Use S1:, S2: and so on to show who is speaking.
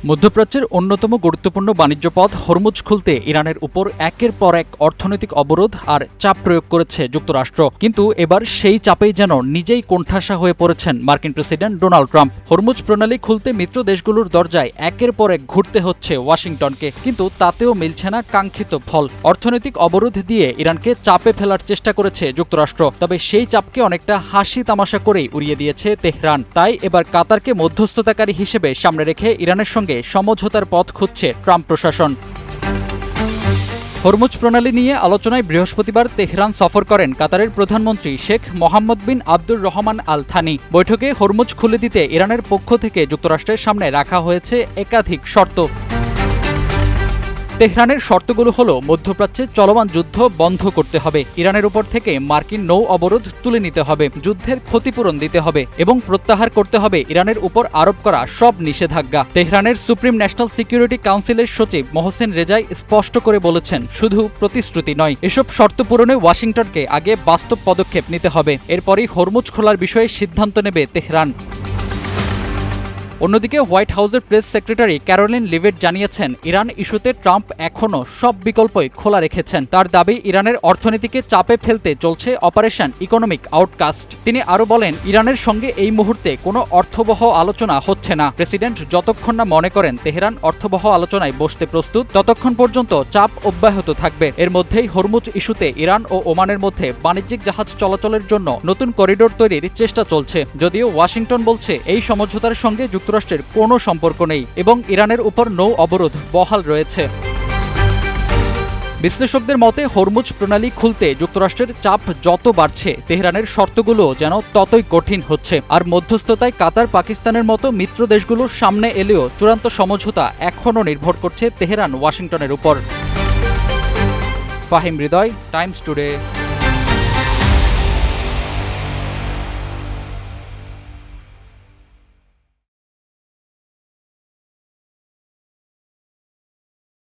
S1: মধ্যপ্রাচ্যের অন্যতম গুরুত্বপূর্ণ বাণিজ্য পথ হরমুজ খুলতে ইরানের উপর একের পর এক অর্থনৈতিক অবরোধ আর চাপ প্রয়োগ করেছে যুক্তরাষ্ট্র। কিন্তু এবার সেই চাপেই যেন নিজেই কোণঠাসা হয়ে পড়েছেন মার্কিন প্রেসিডেন্ট ডোনাল্ড ট্রাম্প। হরমুজ প্রণালী খুলতে মিত্র দেশগুলোর দরজায় একের পর এক ঘুরতে হচ্ছে ওয়াশিংটনকে, কিন্তু তাতেও মিলছে না কাঙ্ক্ষিত ফল। অর্থনৈতিক অবরোধ দিয়ে ইরানকে চাপে ফেলার চেষ্টা করেছে যুক্তরাষ্ট্র, তবে সেই চাপকে অনেকটা হাসি তামাশা করেই উড়িয়ে দিয়েছে তেহরান। তাই এবার কাতারকে মধ্যস্থতাকারী হিসেবে সামনে রেখে ইরানের সঙ্গে সমঝোতার পথ খুঁজছে ট্রাম্প প্রশাসন। হরমুজ প্রণালী নিয়ে আলোচনায় বৃহস্পতিবার তেহরান সফর করেন কাতারের প্রধানমন্ত্রী শেখ মোহাম্মদ বিন আব্দুর রহমান আল থানি। বৈঠকে হরমুজ খুলে দিতে ইরানের পক্ষ থেকে যুক্তরাষ্ট্রের সামনে রাখা হয়েছে একাধিক শর্ত। তেহরানের শর্তগুলো হলো মধ্যপ্রাচ্যে চলমান যুদ্ধ বন্ধ করতে হবে, ইরানের উপর থেকে মার্কিন নৌ অবরোধ তুলে নিতে হবে, যুদ্ধের ক্ষতিপূরণ দিতে হবে এবং প্রত্যাহার করতে হবে ইরানের উপর আরোপ করা সব নিষেধাজ্ঞা। তেহরানের সুপ্রিম ন্যাশনাল সিকিউরিটি কাউন্সিলের সচিব মোহসেন রেজাই স্পষ্ট করে বলেছেন, শুধু প্রতিশ্রুতি নয়, এসব শর্ত পূরণে ওয়াশিংটনকে আগে বাস্তব পদক্ষেপ নিতে হবে। এরপরই হরমুজ খোলার বিষয়ে সিদ্ধান্ত নেবে তেহরান। অন্যদিকে হোয়াইট হাউসের প্রেস সেক্রেটারি ক্যারোলিন লিভেট জানিয়েছেন, ইরান ইস্যুতে ট্রাম্প এখনও সব বিকল্পই খোলা রেখেছেন। তার দাবি, ইরানের অর্থনীতিকে চাপে ফেলতে চলছে অপারেশন ইকোনমিক আউটকাস্ট। তিনি আরও বলেন, ইরানের সঙ্গে এই মুহূর্তে কোনো অর্থবহ আলোচনা হচ্ছে না। প্রেসিডেন্ট যতক্ষণ না মনে করেন তেহরান অর্থবহ আলোচনায় বসতে প্রস্তুত, ততক্ষণ পর্যন্ত চাপ অব্যাহত থাকবে। এর মধ্যেই হরমুজ ইস্যুতে ইরান ও ওমানের মধ্যে বাণিজ্যিক জাহাজ চলাচলের জন্য নতুন করিডোর তৈরির চেষ্টা চলছে। যদিও ওয়াশিংটন বলছে এই সমঝোতার সঙ্গে যুক্তরাষ্ট্রের কোনো সম্পর্ক নেই এবং ইরানের উপর নৌ অবরোধ বহাল রয়েছে। বিশ্লেষকদের মতে, হরমুজ প্রণালী খুলতে যুক্তরাষ্ট্রের চাপ যত বাড়ছে, তেহরানের শর্তগুলো যেন ততই কঠিন হচ্ছে। আর মধ্যস্থতায় কাতার, পাকিস্তানের মতো মিত্র দেশগুলো সামনে এলেও চূড়ান্ত সমঝোতা এখনও নির্ভর করছে তেহরান ওয়াশিংটনের উপর। ফাহিম হৃদয়, টাইমস টুডে।